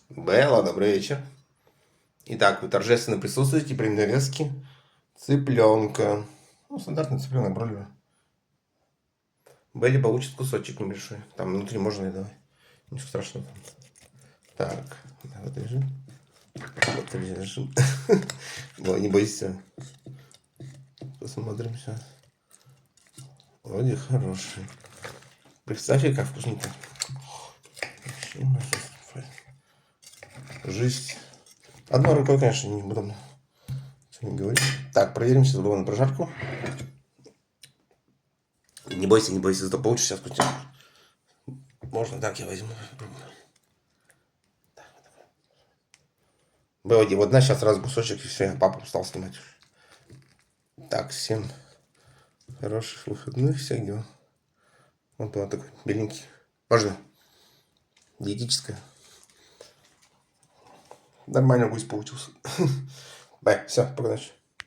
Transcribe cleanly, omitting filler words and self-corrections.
Белла, добрый вечер. Итак, вы торжественно присутствуете при нарезке цыпленка. Ну, стандартный цыпленок бройлер. Белли получит кусочек небольшой. Там внутри можно и давай. Ничего страшного. Так, вот лежим. Вот лежим. Не бойся. Посмотрим сейчас. Вроде хороший. Представьте, как вкусненько. Жизнь. Одной рукой, конечно, не буду ничего не говорить. Так, проверим сейчас было на прожарку. Не бойся, зато получишь сейчас вкусненько. Можно так я возьму. Белла, вот на сейчас сразу кусочек и все, я папу стал снимать. Так, всем хороших выходных, всех дел. Вот такой беленький. Можно? Диетическое. Нормально гусь получился. Бай, все, пока ночи.